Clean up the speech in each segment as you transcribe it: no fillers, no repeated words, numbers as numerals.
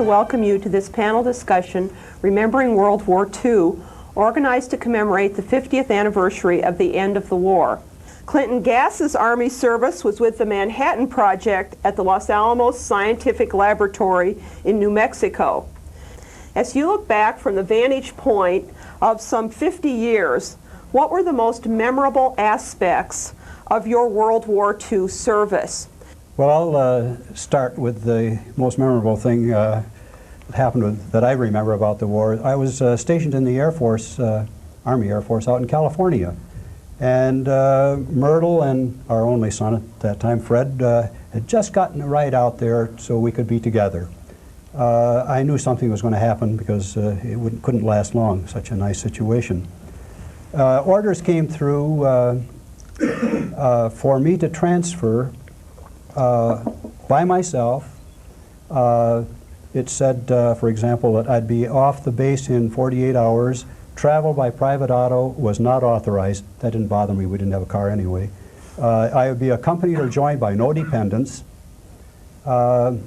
to welcome you to this panel discussion, Remembering World War II, organized to commemorate the 50th anniversary of the end of the war. Clinton Gass's Army service was with the Manhattan Project at the Los Alamos Scientific Laboratory in New Mexico. As you look back from the vantage point of some 50 years, what were the most memorable aspects of your World War II service? Well, I'll start with the most memorable thing that happened that I remember about the war. I was stationed in the Air Force, Army Air Force, out in California. And Myrtle and our only son at that time, Fred, had just gotten a ride out there so we could be together. I knew something was going to happen because it couldn't last long, such a nice situation. Orders came through for me to transfer by myself. It said, for example, that I'd be off the base in 48 hours. Travel by private auto was not authorized. That didn't bother me. We didn't have a car anyway. I would be accompanied or joined by no dependents. I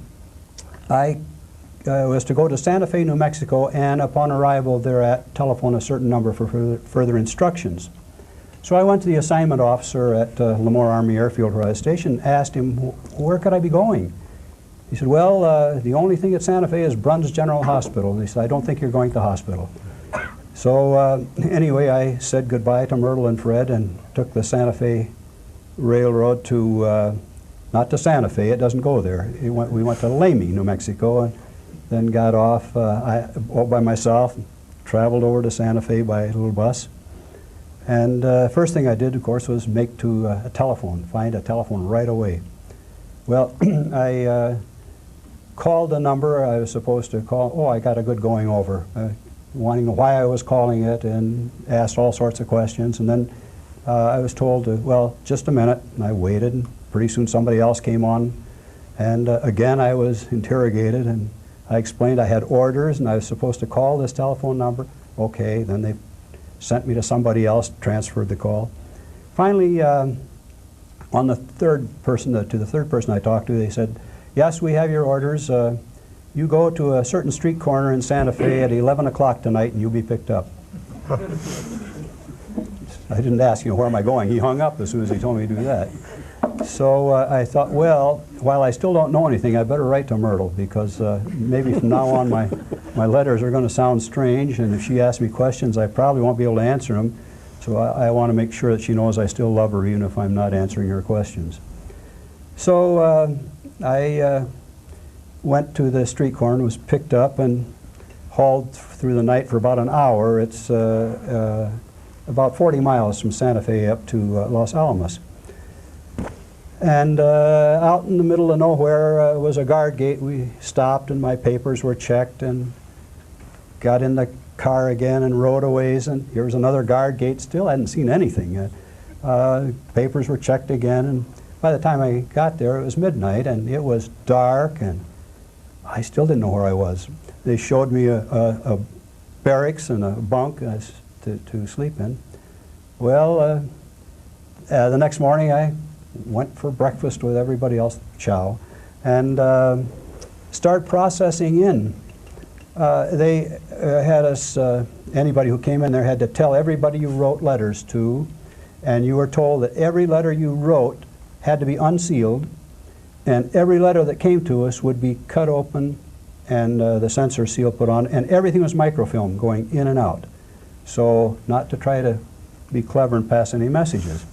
was to go to Santa Fe, New Mexico, and upon arrival thereat, telephone a certain number for further instructions. So I went to the assignment officer at Lemoore Army Airfield where I was stationed, asked him, where could I be going? He said, well, the only thing at Santa Fe is Bruns General Hospital. And he said, I don't think you're going to the hospital. So anyway, I said goodbye to Myrtle and Fred and took the Santa Fe Railroad to, not to Santa Fe, it doesn't go there. We went to Lamy, New Mexico, and then got off all by myself, traveled over to Santa Fe by a little bus. And first thing I did, of course, was make to a telephone, find a telephone right away. Well, I called the number I was supposed to call. Oh, I got a good going over, wanting to know why I was calling it, and asked all sorts of questions. And then I was told to, well, just a minute. And I waited, and pretty soon somebody else came on. And again, I was interrogated, and I explained I had orders, and I was supposed to call this telephone number. Okay, then they sent me to somebody else, transferred the call. Finally, on the third person, to the third person I talked to, they said, yes, we have your orders. You go to a certain street corner in Santa Fe at 11 o'clock tonight and you'll be picked up. I didn't ask, where am I going? He hung up as soon as he told me to do that. So I thought, well, while I still don't know anything, I better write to Myrtle, because maybe from now on my letters are going to sound strange, and if she asks me questions, I probably won't be able to answer them. So I want to make sure that she knows I still love her, even if I'm not answering her questions. So I went to the street corner, was picked up, and hauled through the night for about an hour. It's about 40 miles from Santa Fe up to Los Alamos. And out in the middle of nowhere was a guard gate. We stopped and my papers were checked, and got in the car again and rode a ways, and here was another guard gate. Still hadn't seen anything. Papers were checked again, and by the time I got there it was midnight and it was dark, and I still didn't know where I was. They showed me a barracks and a bunk to sleep in. Well, the next morning I went for breakfast with everybody else, chow, and start processing in. They had us, anybody who came in there had to tell everybody you wrote letters to, and you were told that every letter you wrote had to be unsealed, and every letter that came to us would be cut open and the censor seal put on, and everything was microfilm going in and out. So not to try to be clever and pass any messages.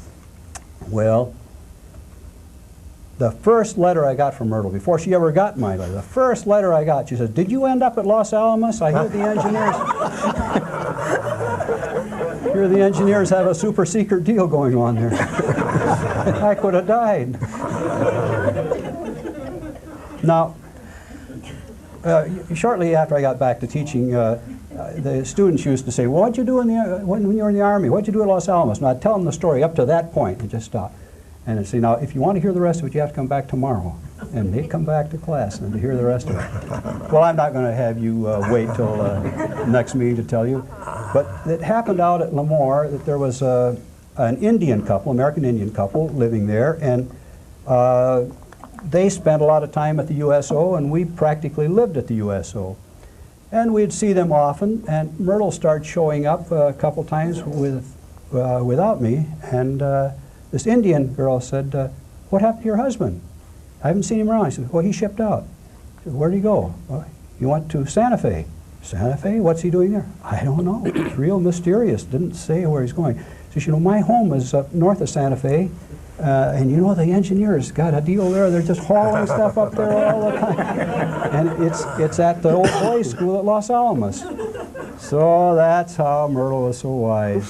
Well, the first letter I got from Myrtle, before she ever got my letter, the first letter I got, she said, did you end up at Los Alamos? I hear the engineers, hear the engineers have a super secret deal going on there. I could have died. Now, shortly after I got back to teaching, the students used to say, well, what'd you do when you were in the Army? What'd you do at Los Alamos? And I'd tell them the story up to that point and just stop. And I'd say, now, if you want to hear the rest of it, you have to come back tomorrow. And they'd come back to class and to hear the rest of it. Well, I'm not going to have you wait till next meeting to tell you. But it happened out at Lemoore that there was an Indian couple, American Indian couple, living there. And they spent a lot of time at the USO, and we practically lived at the USO. And we'd see them often, and Myrtle started showing up a couple times without me, and this Indian girl said, "What happened to your husband? I haven't seen him around." I said, "Well, he shipped out." I said, "Where'd he go?" "Well, he went to Santa Fe." "Santa Fe? What's he doing there?" "I don't know. It's real mysterious. Didn't say where he's going." She said, "You know, my home is up north of Santa Fe, and you know, the engineers got a deal there. They're just hauling stuff up there all the time. And it's at the old boys' school at Los Alamos." So that's how Myrtle was so wise.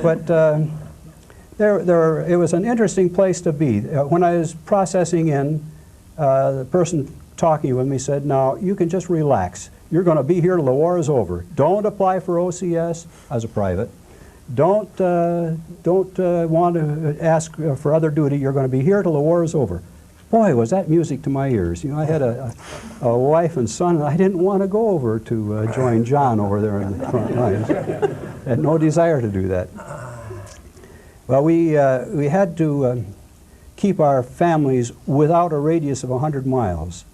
But it was an interesting place to be. When I was processing in, the person talking with me said, "Now, you can just relax. You're going to be here till the war is over. Don't apply for OCS as a private. Don't want to ask for other duty. You're going to be here till the war is over." Boy, was that music to my ears. You know, I had a wife and son, and I didn't want to go over to join John over there in the front lines. I had no desire to do that. Well, we had to keep our families without a radius of 100 miles.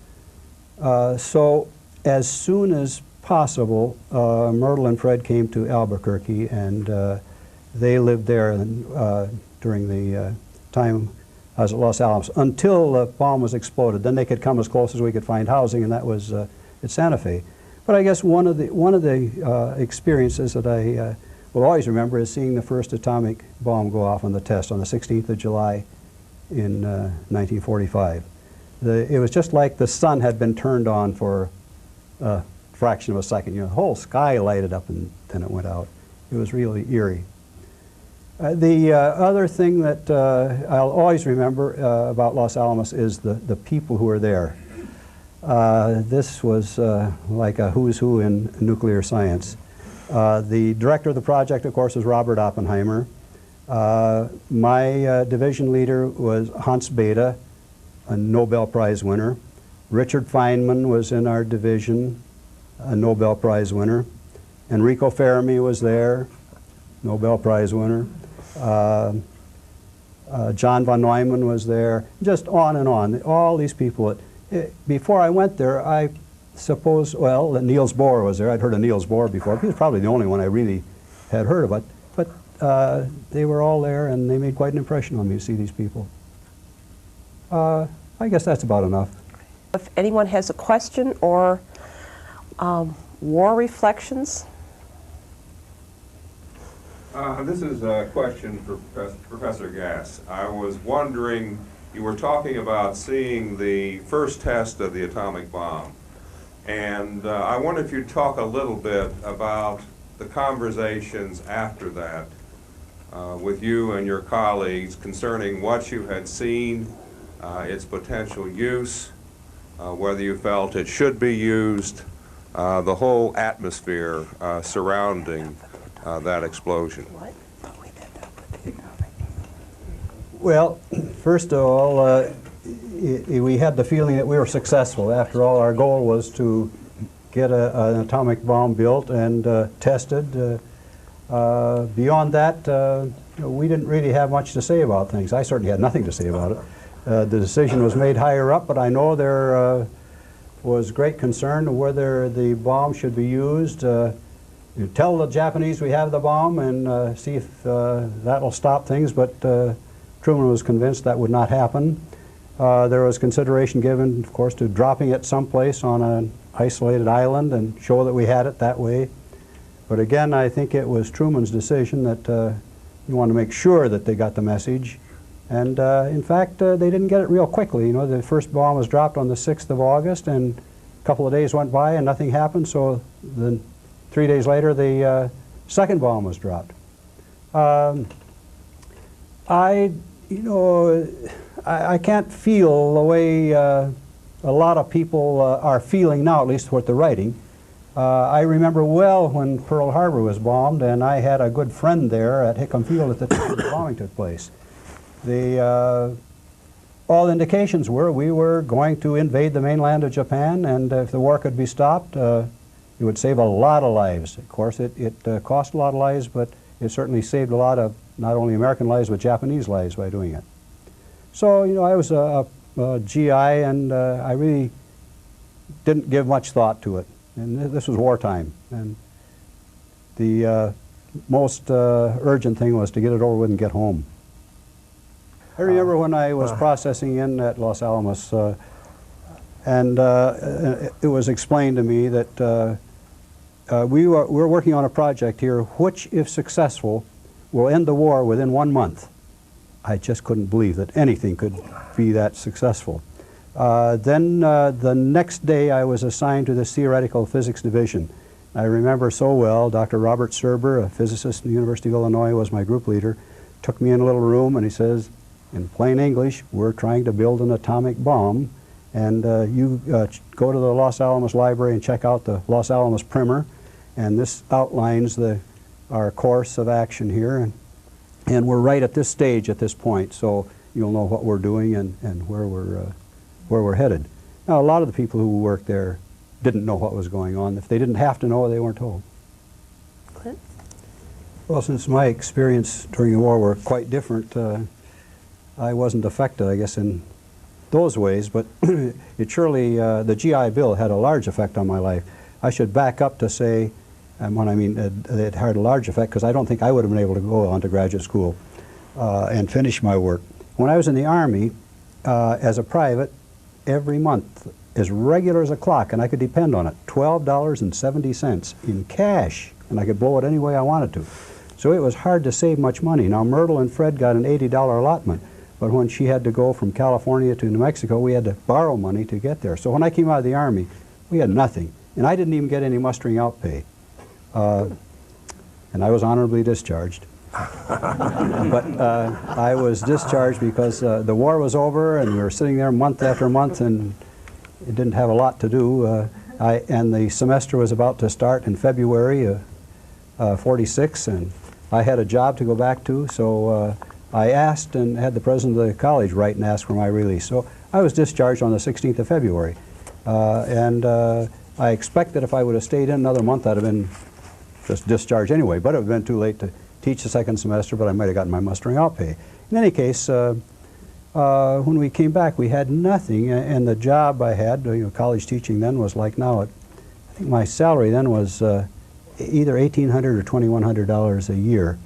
So as soon as possible, Myrtle and Fred came to Albuquerque, and they lived there during the time I was at Los Alamos until the bomb was exploded. Then they could come as close as we could find housing, and that was at Santa Fe. But I guess one of the experiences that I will always remember is seeing the first atomic bomb go off on the test on the 16th of July in 1945. It was just like the sun had been turned on for a fraction of a second. You know, the whole sky lighted up and then it went out. It was really eerie. The other thing that I'll always remember about Los Alamos is the people who were there. This was like a who's who in nuclear science. The director of the project, of course, was Robert Oppenheimer. My division leader was Hans Bethe, a Nobel Prize winner. Richard Feynman was in our division, a Nobel Prize winner. Enrico Fermi was there, Nobel Prize winner. John von Neumann was there, just on and on. All these people. Before I went there, I suppose, well, that Niels Bohr was there. I'd heard of Niels Bohr before. He was probably the only one I really had heard of it. But they were all there, and they made quite an impression on me to see these people. I guess that's about enough. If anyone has a question or war reflections. This is a question for Professor Gass. I was wondering, you were talking about seeing the first test of the atomic bomb. And I wonder if you'd talk a little bit about the conversations after that with you and your colleagues concerning what you had seen, its potential use, whether you felt it should be used, the whole atmosphere surrounding that explosion. Well, first of all, we had the feeling that we were successful. After all, our goal was to get an atomic bomb built and tested. Beyond that, we didn't really have much to say about things. I certainly had nothing to say about it. The decision was made higher up, but I know there was great concern whether the bomb should be used. You tell the Japanese we have the bomb and see if that'll stop things, but Truman was convinced that would not happen. There was consideration given, of course, to dropping it someplace on an isolated island and show that we had it that way. But again, I think it was Truman's decision that he wanted to make sure that they got the message. And in fact, they didn't get it real quickly. You know, the first bomb was dropped on the 6th of August, and a couple of days went by and nothing happened, so then 3 days later, the second bomb was dropped. I can't feel the way a lot of people are feeling now, at least what they're writing. I remember well when Pearl Harbor was bombed, and I had a good friend there at Hickam Field at the time the bombing took place. All indications were we were going to invade the mainland of Japan, and if the war could be stopped, it would save a lot of lives. Of course, it cost a lot of lives, but it certainly saved a lot of not only American lives, but Japanese lives by doing it. So, you know, I was GI, and I really didn't give much thought to it. And this was wartime, and the most urgent thing was to get it over with and get home. I remember when I was processing in at Los Alamos, and it was explained to me that we were working on a project here which, if successful, will end the war within 1 month. I just couldn't believe that anything could be that successful. Then the next day I was assigned to the Theoretical Physics Division. I remember so well, Dr. Robert Serber, a physicist at the University of Illinois, was my group leader, took me in a little room and he says, in plain English, we're trying to build an atomic bomb, and you go to the Los Alamos Library and check out the Los Alamos Primer, and this outlines our course of action here, and we're right at this stage at this point, so you'll know what we're doing and where we're headed. Now, a lot of the people who worked there didn't know what was going on. If they didn't have to know, they weren't told. Clint? Well, since my experience during the war were quite different, I wasn't affected, I guess, in those ways, but it surely, the GI Bill had a large effect on my life. I should back up to say, and when I mean it had a large effect, because I don't think I would have been able to go on to graduate school and finish my work. When I was in the Army, as a private, every month, as regular as a clock, and I could depend on it, $12.70 in cash, and I could blow it any way I wanted to. So it was hard to save much money. Now, Myrtle and Fred got an $80 allotment, but when she had to go from California to New Mexico, we had to borrow money to get there. So when I came out of the Army, we had nothing, and I didn't even get any mustering out pay. And I was honorably discharged. But I was discharged because the war was over and we were sitting there month after month and it didn't have a lot to do. And the semester was about to start in February of '46, and I had a job to go back to, so I asked and had the president of the college write and ask for my release. So I was discharged on the 16th of February. I expect that if I would have stayed in another month, I'd have been just discharged anyway, but it would have been too late to teach the second semester, but I might have gotten my mustering out pay. In any case, when we came back, we had nothing, and the job I had, college teaching then was like now. I think my salary then was either $1,800 or $2,100 a year.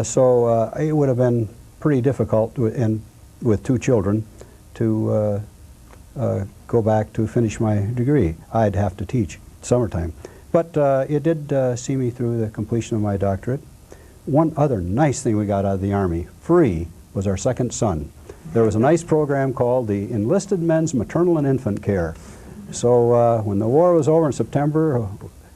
So it would have been pretty difficult, and with 2 children, to go back to finish my degree. I'd have to teach summertime. But it did see me through the completion of my doctorate. One other nice thing we got out of the Army, free, was our second son. There was a nice program called the Enlisted Men's Maternal and Infant Care. So when the war was over in September,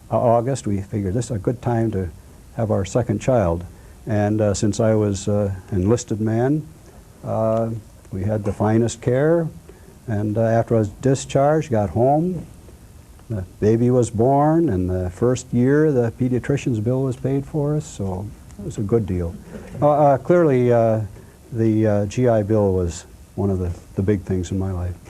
August, we figured this is a good time to have our second child. And since I was an enlisted man, we had the finest care. And after I was discharged, got home, the baby was born, and the first year the pediatrician's bill was paid for us, so it was a good deal. Clearly, the GI Bill was one of the big things in my life.